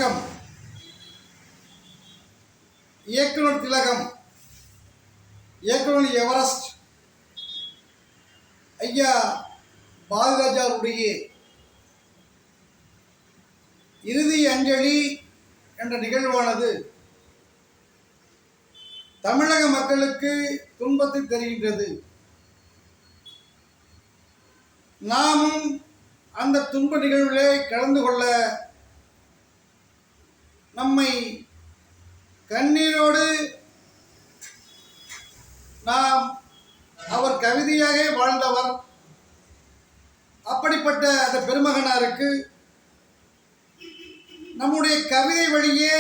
வணக்கம். இயக்குனர் திலகம், இயக்குனர் எவரெஸ்ட் ஐயா பாரதிராஜாவுடைய இறுதி அஞ்சலி என்ற நிகழ்வானது தமிழக மக்களுக்கு துன்பத்தை தருகின்றது. நாமும் அந்த துன்ப நிகழ்விலே கலந்து கொள்ள நம்மை கண்ணீரோடு நாம் அவர் கவிதையாக வாழ்ந்தவர். அப்படிப்பட்ட அந்த பெருமகனாருக்கு நம்முடைய கவிதை வழியே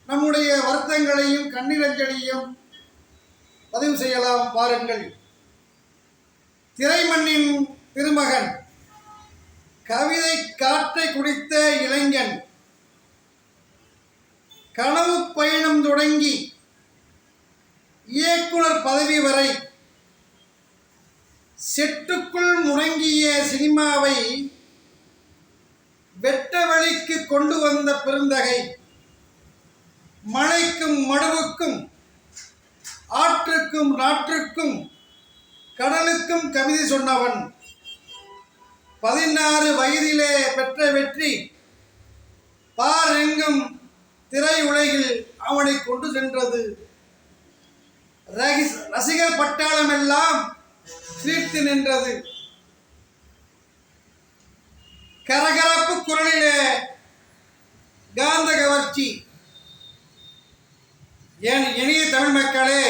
நம்முடைய வருத்தங்களையும் கண்ணீரஞ்சலியும் பதிவு செய்யலாம். பாருங்கள். திரைமண்ணின் திருமகன், கவிதை காற்றை குடித்த இளைஞன், கனவு பயணம் தொடங்கி இயக்குனர் பதவி வரை செட்டுக்குள் முடங்கிய சினிமாவை வெட்ட வழிக்கு கொண்டு வந்த பெருந்தகை, மலைக்கும் மடுவுக்கும் ஆற்றுக்கும் நாற்றுக்கும் கடலுக்கும் கவிதை சொன்னவன், 16 வயதிலே பெற்ற வெற்றி பாரெங்கும் திரையுலகில் அவனை கொண்டு சென்றது. ரசிகர் பட்டாளம் எல்லாம் சீர்த்து நின்றது. கரகரப்பு குரலிலே காந்த கவர்ச்சி. என் இனிய தமிழ் மக்களே,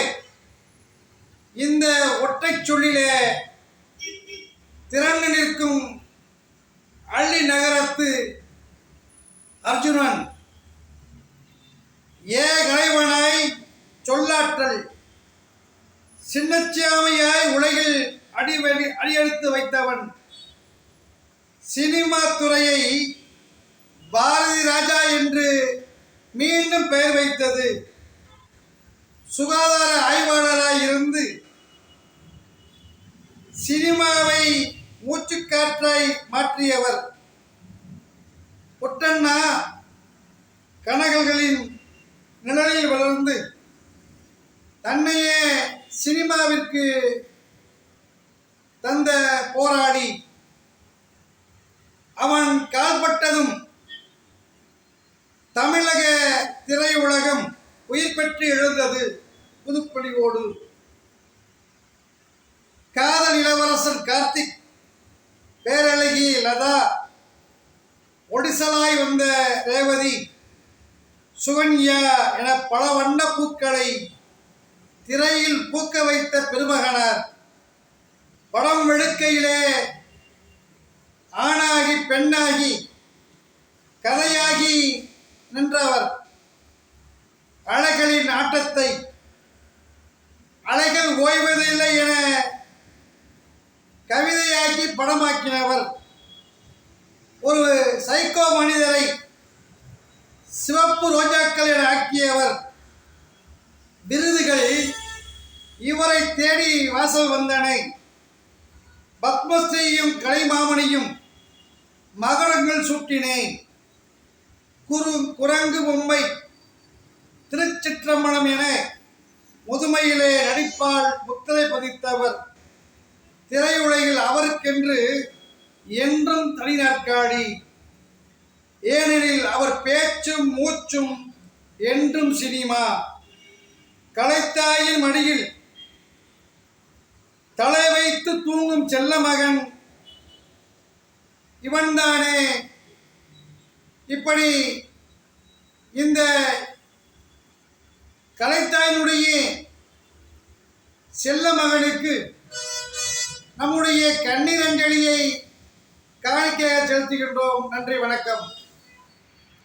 இந்த ஒற்றை சொல்லிலே திரண்டு நிற்கும் அள்ளி நகரத்து அர்ஜுனன், கலைவனாய் சொல்லாற்றல் சின்னச்சியாமையாய் உலகில் அடியெடுத்து வைத்தவன், சினிமா துறையை பாரதி ராஜா என்று மீண்டும் பெயர் வைத்தது. சுகாதார ஆய்வாளராய் இருந்து சினிமாவை மூச்சுக்காற்றாய் மாற்றியவர். பொட்டண்ணா கனகல்களின் நிழலில் வளர்ந்து தன்னையே சினிமாவிற்கு தந்த போராடி, அவன் கால்பட்டதும் தமிழக திரையுலகம் உயிர் பெற்று எழுந்தது புதுப்பொலிவோடு. காதல் இளவரசர் கார்த்திக், பேரழகி லதா, ஒடிசலாய் வந்த ரேவதி, சுகன்யா என பல வண்ண பூக்களை திரையில் பூக்க வைத்த பெருமகனார். படம் வெடுக்கையிலே ஆணாகி பெண்ணாகி கதையாகி நின்றவர். அலைகளின் ஆட்டத்தை அலைகள் ஓய்வதில்லை என கவிதையாக்கி படமாக்கினவர். ஒரு சைக்கோ மனிதரை சிவப்பு ரோஜாக்கள் என ஆக்கியவர். விருதுகள் இவரை தேடி வாசல் வந்தனை. பத்மஸ்ரீயும் கலைமாமணியும் மகரங்கள் சூட்டினேன். குரங்கு பொம்மை, திருச்சிற்றம்பலம் என முதுமையிலே நடிப்பால் முத்திரை பதித்தவர். திரையுலகில் அவருக்கென்று என்றும் தனி நாற்காலி. ஏனெனில் அவர் பேச்சும் மூச்சும் என்றும் சினிமா. கலைத்தாயின் மடியில் தலை வைத்து தூங்கும் செல்ல மகன் இவன்தானே. இப்படி இந்த கலைத்தாயினுடைய செல்ல மகனுக்கு நம்முடைய கண்ணீர் அஞ்சலியை காணிக்கையாக செலுத்துகின்றோம். நன்றி, வணக்கம்.